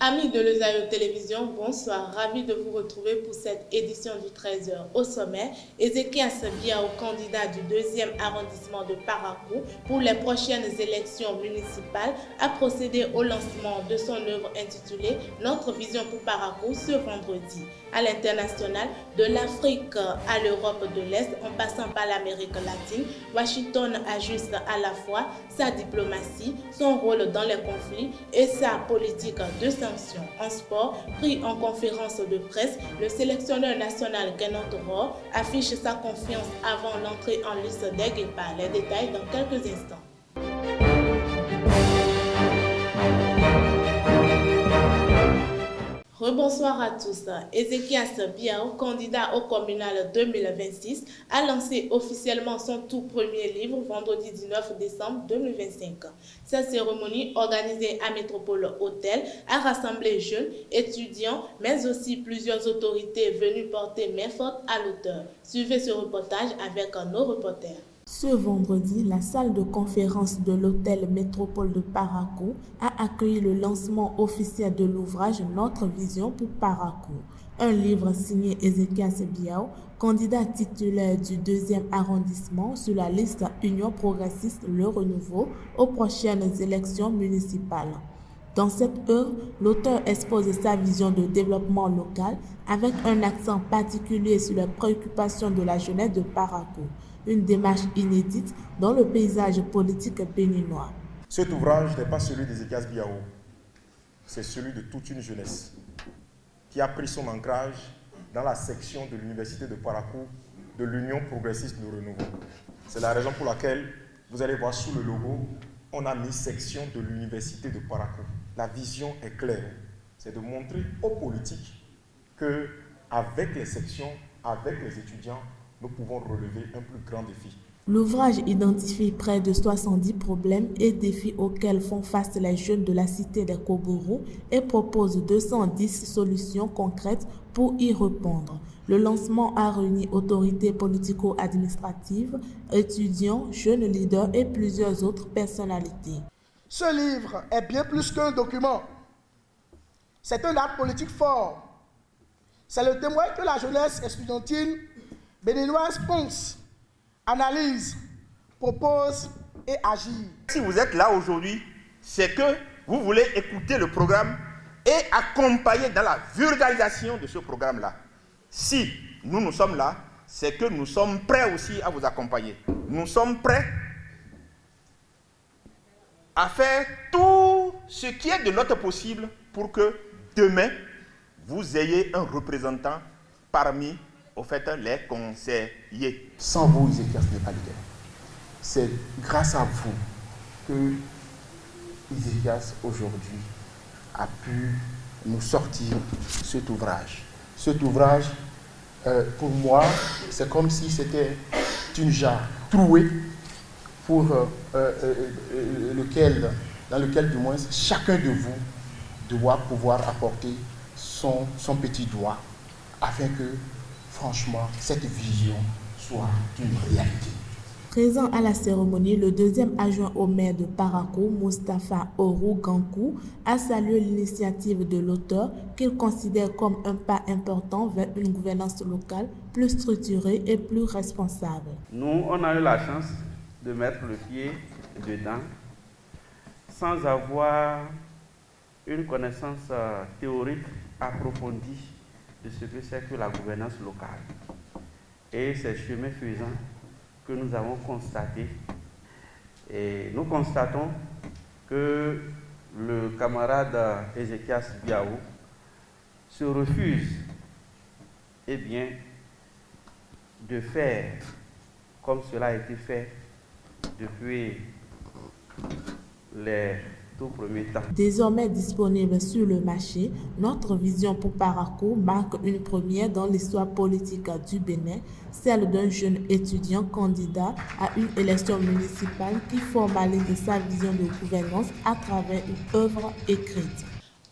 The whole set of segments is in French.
Amis de l'Osaïo Télévision, bonsoir. Ravi de vous retrouver pour cette édition du 13h. Au sommet, Ezekias Biao, candidat du 2e arrondissement de Parakou pour les prochaines élections municipales, a procédé au lancement de son œuvre intitulée Notre vision pour Parakou ce vendredi. À l'international, de l'Afrique à l'Europe de l'Est, en passant par l'Amérique latine, Washington ajuste à la fois sa diplomatie, son rôle dans les conflits et sa politique de sanctions. En sport, pris en conférence de presse, le sélectionneur national Kenneth Rohr affiche sa confiance avant l'entrée en liste des Guépards. Les détails dans quelques instants. Rebonsoir à tous. Ezekias Biao, candidat au communal 2026, a lancé officiellement son tout premier livre vendredi 19 décembre 2025. Cette cérémonie, organisée à Métropole Hôtel, a rassemblé jeunes, étudiants, mais aussi plusieurs autorités venues porter main forte à l'auteur. Suivez ce reportage avec nos reporters. Ce vendredi, la salle de conférence de l'hôtel Métropole de Parakou a accueilli le lancement officiel de l'ouvrage Notre vision pour Parakou, un livre signé Ezekias Biao, candidat titulaire du 2e arrondissement sur la liste Union progressiste Le Renouveau aux prochaines élections municipales. Dans cette œuvre, l'auteur expose sa vision de développement local avec un accent particulier sur les préoccupations de la jeunesse de Parakou. Une démarche inédite dans le paysage politique béninois. Cet ouvrage n'est pas celui d'Ezekias Biao, c'est celui de toute une jeunesse qui a pris son ancrage dans la section de l'Université de Parakou de l'Union progressiste Le Renouveau. C'est la raison pour laquelle vous allez voir sous le logo, on a mis section de l'Université de Parakou. La vision est claire, c'est de montrer aux politiques qu'avec les sections, avec les étudiants, nous pouvons relever un plus grand défi. L'ouvrage identifie près de 70 problèmes et défis auxquels font face les jeunes de la cité des Koborou et propose 210 solutions concrètes pour y répondre. Le lancement a réuni autorités politico-administratives, étudiants, jeunes leaders et plusieurs autres personnalités. Ce livre est bien plus qu'un document. C'est un acte politique fort. C'est le témoin que la jeunesse estudiantine béninoise pense, analyse, propose et agit. Si vous êtes là aujourd'hui, c'est que vous voulez écouter le programme et accompagner dans la vulgarisation de ce programme-là. Si nous sommes là, c'est que nous sommes prêts aussi à vous accompagner. Nous sommes prêts à faire tout ce qui est de notre possible pour que demain, vous ayez un représentant parmi les conseillers. Sans vous, Ezekias n'est pas leader. C'est grâce à vous que Ezekias aujourd'hui a pu nous sortir cet ouvrage. Cet ouvrage, pour moi, c'est comme si c'était une jarre trouée pour dans lequel, du moins, chacun de vous doit pouvoir apporter son petit doigt afin que franchement, cette vision soit une réalité. Présent à la cérémonie, le 2e adjoint au maire de Parakou, Moustapha Orou Gankou, a salué l'initiative de l'auteur qu'il considère comme un pas important vers une gouvernance locale plus structurée et plus responsable. Nous, on a eu la chance de mettre le pied dedans sans avoir une connaissance théorique approfondie de ce que c'est que la gouvernance locale. Et c'est chemin faisant que nous avons constaté. Et nous constatons que le camarade Ezekias Biao se refuse de faire comme cela a été fait depuis les Désormais disponible sur le marché, Notre vision pour Parakou marque une première dans l'histoire politique du Bénin, celle d'un jeune étudiant candidat à une élection municipale qui formalise sa vision de gouvernance à travers une œuvre écrite.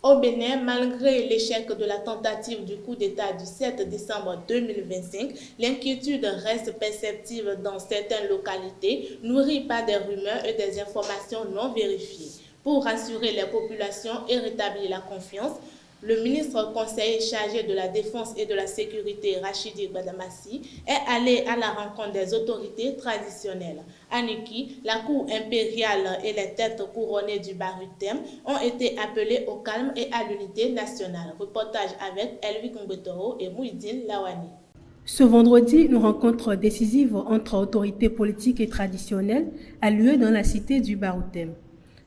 Au Bénin, malgré l'échec de la tentative du coup d'État du 7 décembre 2025, l'inquiétude reste perceptible dans certaines localités, nourrie par des rumeurs et des informations non vérifiées. Pour rassurer les populations et rétablir la confiance, le ministre conseiller chargé de la Défense et de la Sécurité, Rachidi Gbadamassi, est allé à la rencontre des autorités traditionnelles. À Niki, la cour impériale et les têtes couronnées du Barutem ont été appelées au calme et à l'unité nationale. Reportage avec Elvi Kumbetoro et Mouidine Lawani. Ce vendredi, une rencontre décisive entre autorités politiques et traditionnelles a lieu dans la cité du Barutem.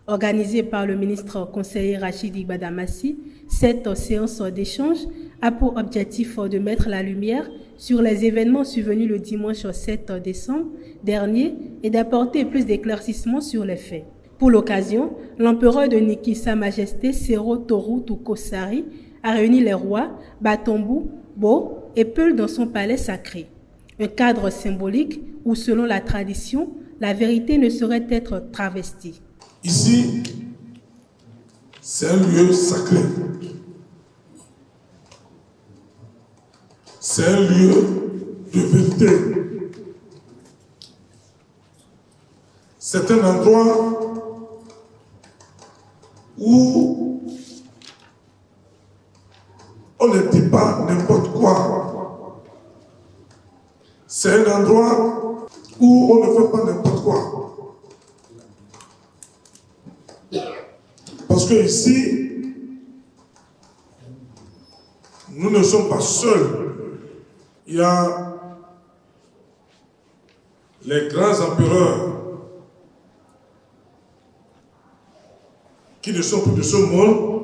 Organisée par le ministre conseiller Rachidi Gbadamassi, cette séance d'échange a pour objectif de mettre la lumière sur les événements survenus le dimanche 7 décembre dernier et d'apporter plus d'éclaircissements sur les faits. Pour l'occasion, l'empereur de Niki, Sa Majesté Sero Toru Tukosari, a réuni les rois Batombu, Bo et Peul dans son palais sacré. Un cadre symbolique où, selon la tradition, la vérité ne saurait être travestie. Ici, c'est un lieu sacré. C'est un lieu de vérité. C'est un endroit où on ne dit pas n'importe quoi. C'est un endroit où on ne fait pas n'importe quoi. Parce que ici, nous ne sommes pas seuls. Il y a les grands empereurs qui ne sont plus de ce monde,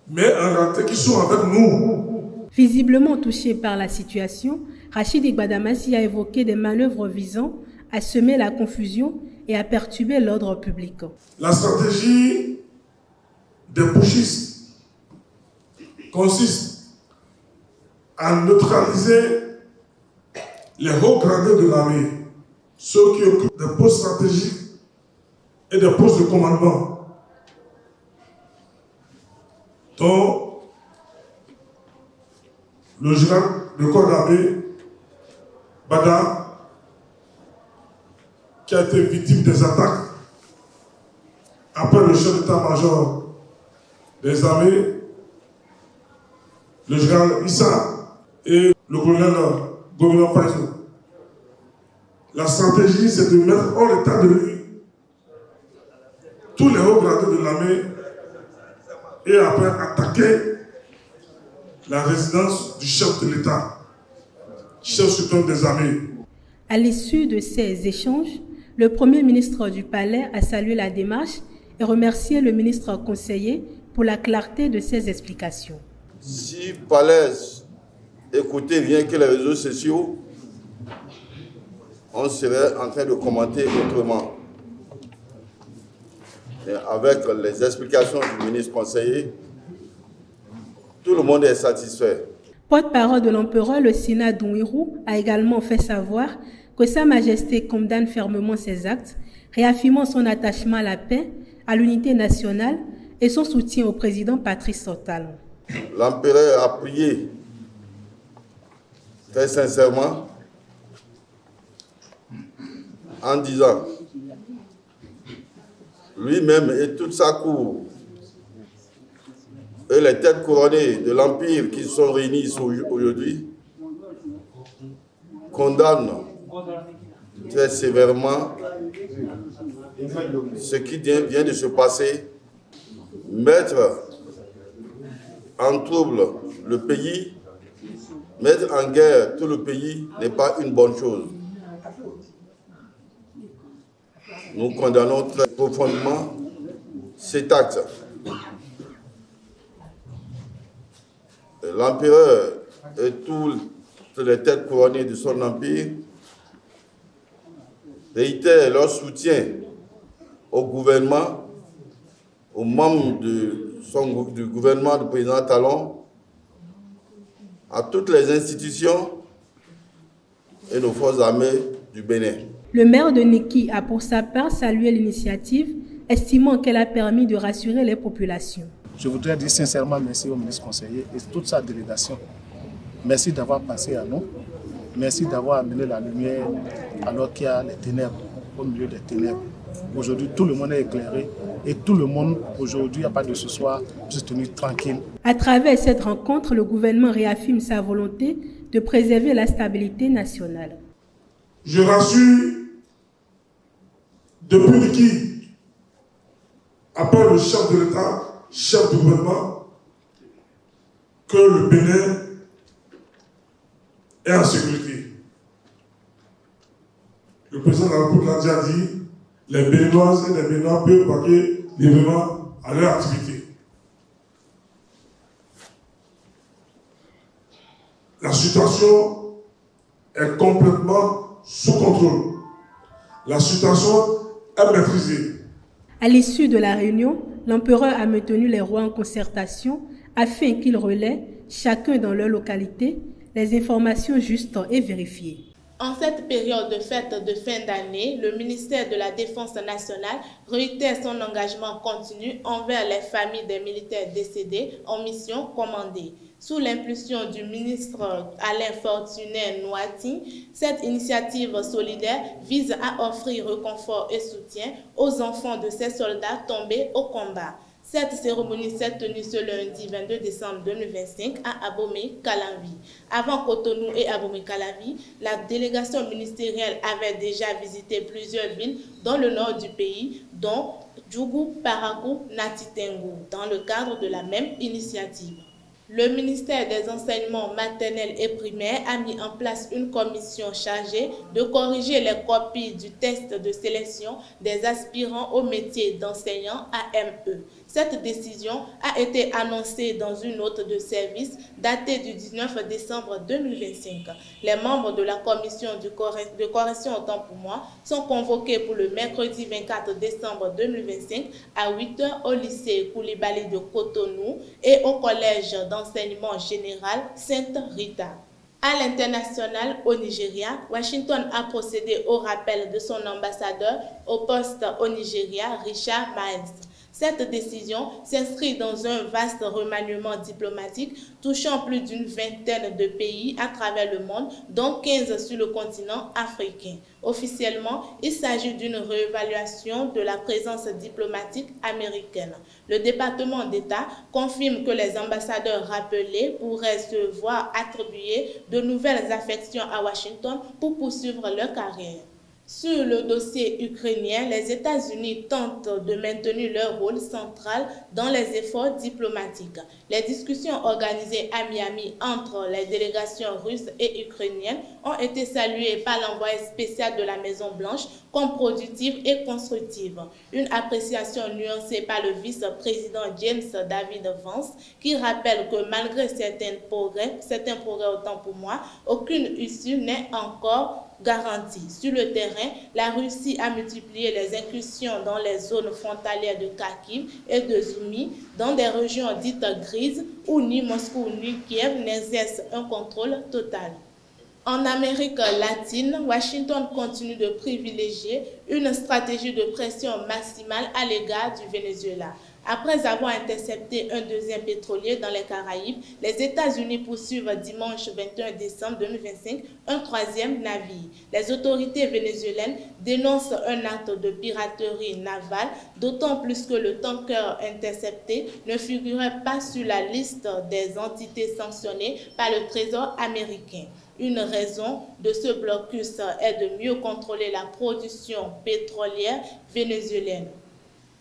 mais en réalité qui sont avec nous. Visiblement touché par la situation, Rachidi Gbadamassi a évoqué des manœuvres visant à semer la confusion et à perturber l'ordre public. La stratégie des putschistes consiste à neutraliser les hauts gradés de l'armée, ceux qui occupent des postes stratégiques et des postes de commandement, dont le général de corps d'armée, Bada, qui a été victime des attaques après le chef d'état-major des armées, le général Issa et le colonel Gouverneur Faisou. La stratégie, c'est de mettre hors état de nuire tous les hauts gradés de l'armée et après attaquer la résidence du chef de l'État, chef suprême des armées. À l'issue de ces échanges, le Premier ministre du Palais a salué la démarche et remercié le ministre conseiller pour la clarté de ses explications. Si Palais écoutait bien que les réseaux sociaux, on serait en train de commenter autrement. Et avec les explications du ministre conseiller, tout le monde est satisfait. Porte-parole de l'empereur, le Sénat Douirou, a également fait savoir que Sa Majesté condamne fermement ces actes, réaffirmant son attachement à la paix, à l'unité nationale et son soutien au président Patrice Talon. L'empereur a prié très sincèrement en disant lui-même et toute sa cour et les têtes couronnées de l'Empire qui sont réunies ici aujourd'hui condamnent très sévèrement ce qui vient de se passer. Mettre en trouble le pays, mettre en guerre tout le pays n'est pas une bonne chose. Nous condamnons très profondément cet acte. L'empereur et toutes les têtes couronnées de son empire réitèrent leur soutien au gouvernement, aux membres du gouvernement du président Talon, à toutes les institutions et nos forces armées du Bénin. Le maire de Niki a pour sa part salué l'initiative, estimant qu'elle a permis de rassurer les populations. Je voudrais dire sincèrement merci au ministre conseiller et toute sa délégation. Merci d'avoir passé à nous. Merci d'avoir amené la lumière alors qu'il y a les ténèbres, au milieu des ténèbres. Aujourd'hui, tout le monde est éclairé et tout le monde, aujourd'hui, à partir de ce soir, peut se tenir tranquille. À travers cette rencontre, le gouvernement réaffirme sa volonté de préserver la stabilité nationale. Je rassure depuis qui appelle le chef de l'État, chef du gouvernement, que le Bénin est en sécurité. Le président de la République l'a déjà dit, les Béninoises et les Béninois peuvent vaquer librement à leur activité. La situation est complètement sous contrôle. La situation est maîtrisée. À l'issue de la réunion, l'empereur a maintenu les rois en concertation afin qu'ils relaient, chacun dans leur localité, les informations justes et vérifiées. En cette période de fête de fin d'année, le ministère de la Défense nationale réitère son engagement continu envers les familles des militaires décédés en mission commandée. Sous l'impulsion du ministre Alain Fortuné Noati, cette initiative solidaire vise à offrir réconfort et soutien aux enfants de ces soldats tombés au combat. Cette cérémonie s'est tenue ce lundi 22 décembre 2025 à Abomey-Calavi. Avant Cotonou et Abomey-Calavi, la délégation ministérielle avait déjà visité plusieurs villes dans le nord du pays, dont Djougou, Parakou, Natitengu, dans le cadre de la même initiative. Le ministère des Enseignements maternels et primaires a mis en place une commission chargée de corriger les copies du test de sélection des aspirants au métier d'enseignant AME. Cette décision a été annoncée dans une note de service datée du 19 décembre 2025. Les membres de la commission de correction autant pour moi sont convoqués pour le mercredi 24 décembre 2025 à 8h au lycée Koulibaly de Cotonou et au collège d'enseignement général Sainte Rita. À l'international, au Nigeria, Washington a procédé au rappel de son ambassadeur au poste au Nigeria, Richard Miles. Cette décision s'inscrit dans un vaste remaniement diplomatique touchant plus d'une vingtaine de pays à travers le monde, dont 15 sur le continent africain. Officiellement, il s'agit d'une réévaluation de la présence diplomatique américaine. Le département d'État confirme que les ambassadeurs rappelés pourraient se voir attribuer de nouvelles affections à Washington pour poursuivre leur carrière. Sur le dossier ukrainien, les États-Unis tentent de maintenir leur rôle central dans les efforts diplomatiques. Les discussions organisées à Miami entre les délégations russes et ukrainiennes ont été saluées par l'envoyé spécial de la Maison-Blanche comme productives et constructives. Une appréciation nuancée par le vice-président James David Vance qui rappelle que malgré certains progrès autant pour moi, aucune issue n'est encore garantie. Sur le terrain, la Russie a multiplié les incursions dans les zones frontalières de Kharkiv et de Soumy, dans des régions dites grises où ni Moscou ni Kiev n'exercent un contrôle total. En Amérique latine, Washington continue de privilégier une stratégie de pression maximale à l'égard du Venezuela. Après avoir intercepté un deuxième pétrolier dans les Caraïbes, les États-Unis poursuivent dimanche 21 décembre 2025 un troisième navire. Les autorités vénézuéliennes dénoncent un acte de piraterie navale, d'autant plus que le tanker intercepté ne figurait pas sur la liste des entités sanctionnées par le Trésor américain. Une raison de ce blocus est de mieux contrôler la production pétrolière vénézuélienne.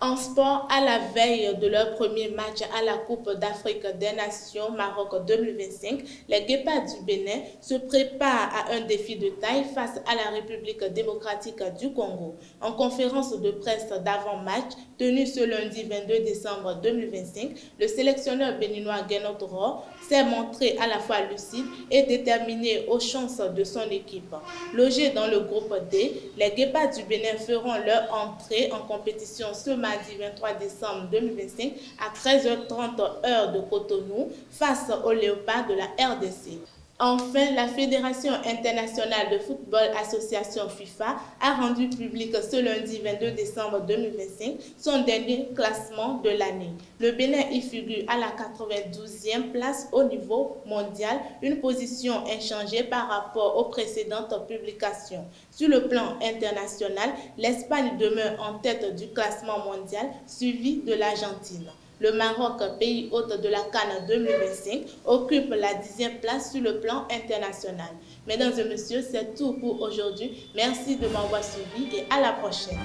En sport, à la veille de leur premier match à la Coupe d'Afrique des Nations Maroc 2025, les Guépards du Bénin se préparent à un défi de taille face à la République démocratique du Congo. En conférence de presse d'avant-match tenue ce lundi 22 décembre 2025, le sélectionneur béninois Guénot Rohr s'est montré à la fois lucide et déterminé aux chances de son équipe. Logés dans le groupe D, les Guépards du Bénin feront leur entrée en compétition ce mardi 23 décembre 2025 à 13h30 heure de Cotonou face aux Léopards de la RDC. Enfin, la Fédération internationale de football association FIFA a rendu public ce lundi 22 décembre 2025 son dernier classement de l'année. Le Bénin y figure à la 92e place au niveau mondial, une position inchangée par rapport aux précédentes publications. Sur le plan international, l'Espagne demeure en tête du classement mondial, suivi de l'Argentine. Le Maroc, pays hôte de la CAN 2025, occupe la 10e place sur le plan international. Mesdames et messieurs, c'est tout pour aujourd'hui. Merci de m'avoir suivi et à la prochaine.